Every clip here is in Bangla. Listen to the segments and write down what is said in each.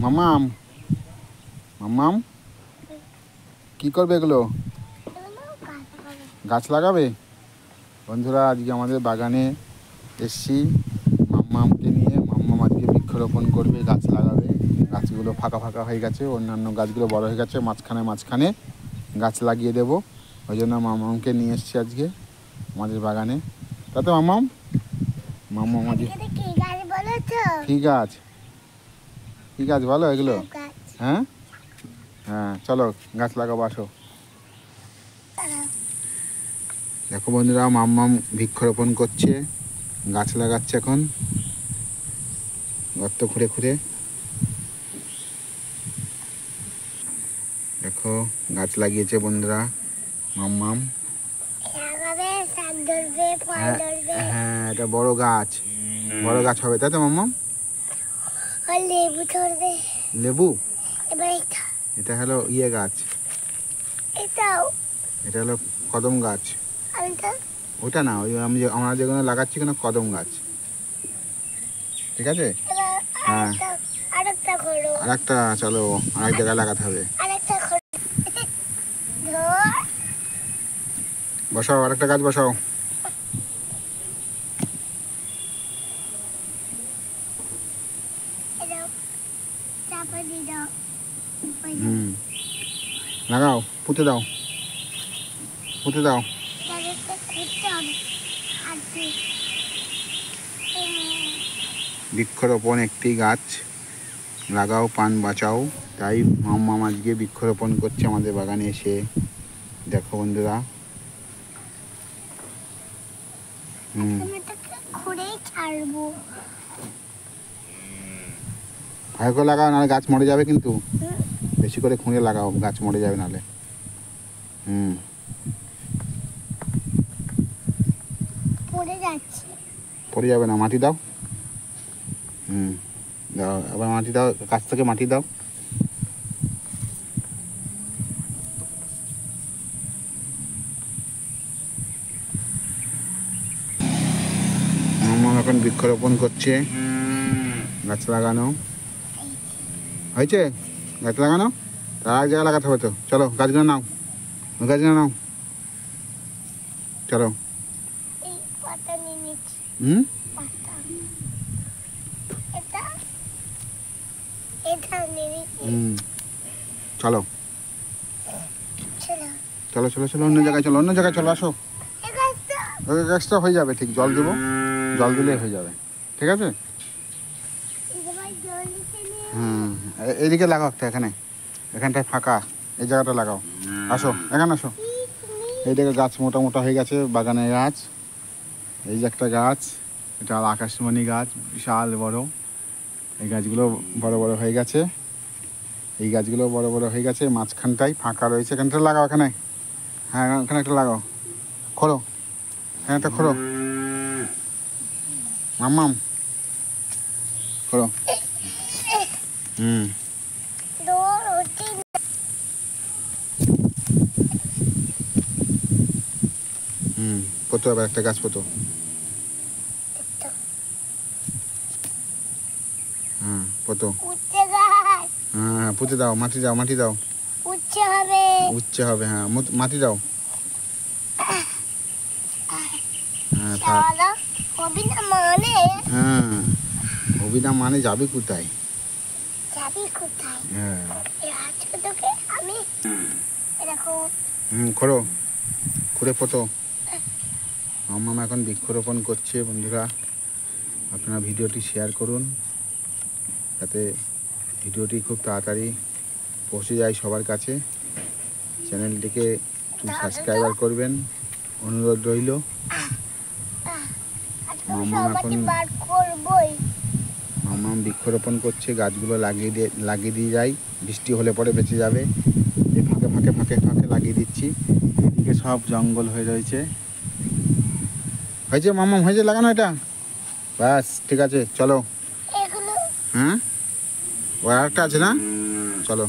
মাম্মাম মাম্মাম কি করবে এগুলো? গাছ লাগাবে। বন্ধুরা আজকে আমাদের বাগানে এসছি মাম্মামকে নিয়ে। মাম্মাম আজকে বৃক্ষরোপণ করবে, গাছ লাগাবে। গাছগুলো ফাঁকা ফাঁকা হয়ে গেছে, অন্যান্য গাছগুলো বড় হয়ে গেছে, মাঝখানে মাঝখানে গাছ লাগিয়ে দেবো। ওই জন্য মাম্মামকে নিয়ে এসছি আজকে আমাদের বাগানে। তাতে মাম্মাম মাম্মাম আজকে কি গাছ, কি গাছ বলো এগুলো? হ্যাঁ হ্যাঁ, চলো গাছ লাগাবো, আসো। দেখো বন্ধুরা, মাম্মাম বৃক্ষরোপণ করছে, গাছ লাগাচ্ছে এখন গর্ত খুঁড়ে খুঁড়ে। দেখো গাছ লাগিয়েছে বন্ধুরা মাম্মাম। হ্যাঁ, এটা বড় গাছ, বড় গাছ হবে, তাই তো মাম্মাম? লেবু ধরবে। লেবু? এবার এটা হলো ইয়ে গাছ, এটা হলো কদম গাছ। ওটা না, ওই আমরা যেগুলো লাগাচ্ছি কেন কদম গাছ, ঠিক আছে? হ্যাঁ, আরেকটা চলো আরেক জায়গায় লাগাতে হবে। বসাও, আরেকটা গাছ বসাও। লাগাও, পুঁতে দাও, পুঁতে দাও। বৃক্ষরোপণ একটি গাছ লাগাও, পান বাঁচাও। তাই মাম্মাম আজকে বৃক্ষরোপণ করছে আমাদের বাগানে এসে। দেখো বন্ধুরা, ভালো করে লাগাও, নাহলে গাছ মরে যাবে কিন্তু। বেশি করে খুঁড়ে লাগাও, গাছ মরে যাবে নাহলে। পড়ে যাবে না, মাটি দাও। দাও, আবার মাটি দাও, গাছ থেকে মাটি দাও। মাম্মাম এখন বৃক্ষরোপণ করছে, গাছ লাগানো হয়েছে, গাছ লাগানো। তার এক জায়গায় লাগাতে হবে তো। চলো গাছগুলো নাও, গাছগুলো নাও, চলো। চলো চলো চলো চলো, অন্য জায়গায় চলো, অন্য জায়গায় চলো, আসো। ওই গাছটা হয়ে যাবে ঠিক, জল দেবো, জল দিলেই হয়ে যাবে, ঠিক আছে? এইদিকে লাগাও একটা, এখানে, এখানটায় ফাঁকা, এই জায়গাটা লাগাও। আসো, এখানে আসো। এইদিকে গাছ মোটা মোটা হয়ে গেছে, বাগানের গাছ। এই যে একটা গাছ, এটা আকাশমণি গাছ, বিশাল বড়। এই গাছগুলো বড় বড় হয়ে গেছে, এই গাছগুলো বড় বড় হয়ে গেছে। মাঝখানটায় ফাঁকা রয়েছে, এখানটা লাগাও, এখানে। হ্যাঁ, এখানে একটা লাগাও, খোলো, হ্যাঁ, একটা খোলো মাম্মাম, খোলো। পোতো, আবার একটা গাছ পোতো। হ্যাঁ, পোতো। হ্যাঁ, পুঁতে দাও, মাটি দাও, মাটি দাও। উচ্ছে হবে, হ্যাঁ, মাটি দাও। হ্যাঁ, অভিনা মানে যাবি কোথায়? হ্যাঁ, খোলো, খুঁড়ে পোতো। মাম্মাম এখন বৃক্ষরোপণ করছে বন্ধুরা। আপনারা ভিডিওটি শেয়ার করুন, যাতে ভিডিওটি খুব তাড়াতাড়ি পৌঁছে যায় সবার কাছে। চ্যানেলটিকে একটু সাবস্ক্রাইবার করবেন, অনুরোধ রইল। মাম্মাম বৃক্ষরোপণ করছে, গাছগুলো লাগিয়ে দিয়ে যাই, বৃষ্টি হলে পরে বেঁচে যাবে। এই ফাঁকে ফাঁকে ফাঁকে ফাঁকে লাগিয়ে দিচ্ছি, এদিকে সব জঙ্গল হয়ে রয়েছে। হয়েছে মাম্মাম, হয়েছে লাগানো এটা? ব্যাস, ঠিক আছে, চলো। হ্যাঁ, ওই আরেকটা আছে না, চলো।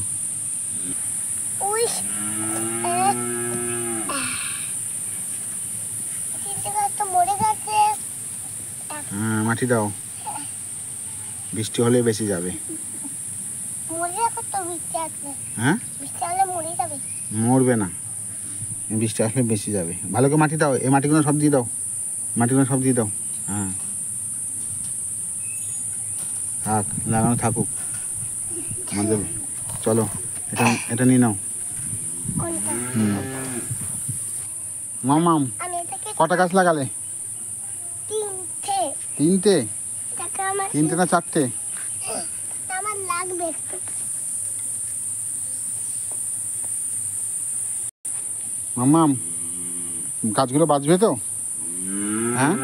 হ্যাঁ, মাটি দাও, বৃষ্টি হলে বেঁচে যাবে। মরে যাবে তো বৃষ্টি আসলে। হ্যাঁ, বৃষ্টি আসলে মরে যাবে। মরবে না, বৃষ্টি আসলে বেশি যাবে। ভালো করে মাটি দাও, এই মাটিগুলো সব দিয়ে দাও, মাটিগুলো সব দিয়ে দাও। হ্যাঁ, থাক, লাগানো থাকুক আমাদের। চলো, এটা এটা নিয়ে নাও। কোনটা? মামাম, আমি এটাকে কটা গাছ লাগালে? তিনটে। তিনটে? এটাকে আমার তিনটে না চারটে? আমার লাগবে একটু। মামাম, গাছগুলো বাঁচবে তো? হ্যাঁ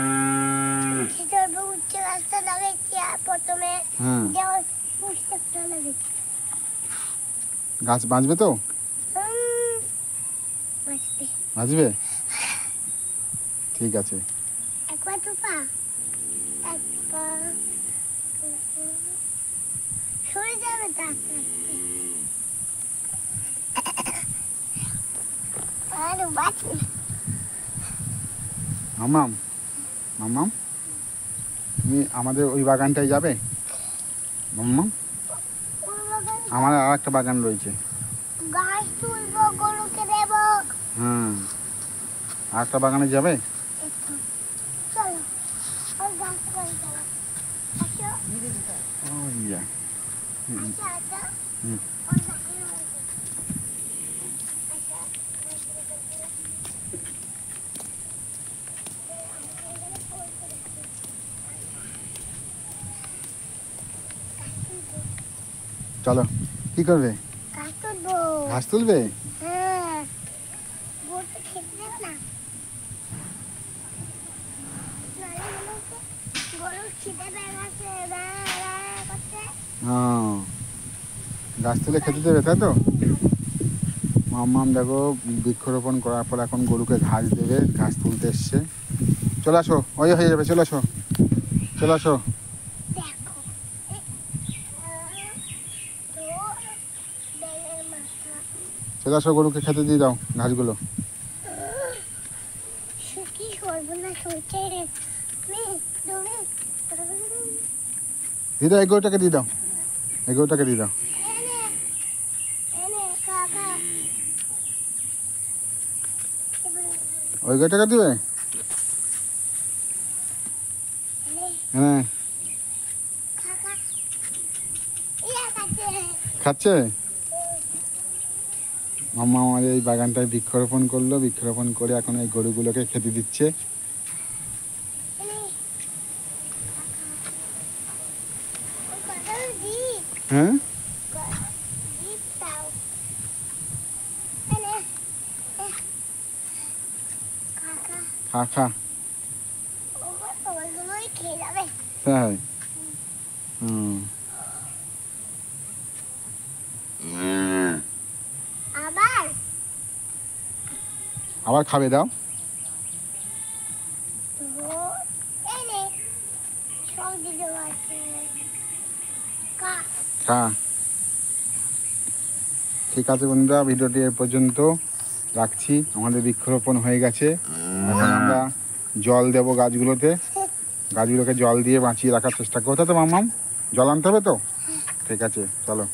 খিচুড়ি উচ্ছে গাছটা লাগাইছি আর প্রথমে হ্যাঁ, যেমন পুষ্পটা লাগাইছি। গাছ বাঁচবে তো? বাঁচবে। বাঁচবে, ঠিক আছে। একবার দুপা, একবার সরে যাবে তো আস্তে আস্তে। আর বাঁচবে। মামাম, মামাম, তুমি আমাদের ওই বাগানটায় যাবে? মামাম, ওই বাগান আমার আর একটা বাগান রয়েছে। গাছ তুলবো, গরুকে দেবো। হ্যাঁ, আর একটা বাগানে যাবে? একটু চলো, ওই গাছ করে চলো। আসো, ও ইয়া, আসো, আসো। হুম। ওই গাছের মধ্যে। আসো। চলো, কি করবে? গাছ তুলবো। ঘাস তুলবে? হ্যাঁ, গরুকে খেতে দেবে না। নাহলে গরুর খিদে পেয়ে গেছে, ব্যা, ব্যা করছে। হ্যাঁ, গাছ তুলে খেতে দেবে, তাই তো? মাম্মাম দেখো, বৃক্ষরোপণ করার পর এখন গরুকে ঘাস দেবে, ঘাস তুলতে এসছে। চলে আসো, ওই হয়ে যাবে, চলে আসো, চলে আসো। দেখো, তো বেলের মাথা চলে আসো, গরুকে খেতে দিয়ে দাও ঘাসগুলো। শুকি সর্বনাশ হয়েছে রে। তুমি দিয়ে দাও, এই গরুটাকে দিয়ে দাও, এই গরুটাকে দিয়ে দাও। এনে এনে কাকা ওই গরুটাকে দিবে? এনে হ্যাঁ, কাকা ইয়া কাছে। খাচ্ছে। মাম্মা আমাদের এই বাগানটায় বৃক্ষরোপণ করলো, বৃক্ষরোপণ করে এখন এই গরুগুলোকে খেতে দিচ্ছে। এনে ওই কথা জিপ হ্যাঁ, জিপ দাও। এনে কাকা খা খা। ওইগুলোই খেয়ে যাবে। তাই? হুম, আবার আবার খাবে, দাও। এনে সব দিতে পারছে কা। খা। ঠিক আছে বন্ধুরা, ভিডিওটি এ পর্যন্ত রাখছি। আমাদের বৃক্ষরোপণ হয়ে গেছে, এখন আমরা জল দেবো গাছগুলোতে, গাছগুলোকে জল দিয়ে বাঁচিয়ে রাখার চেষ্টা করতে। তো মাম্মাম, জল আনতে হবে তো? ঠিক আছে, চলো।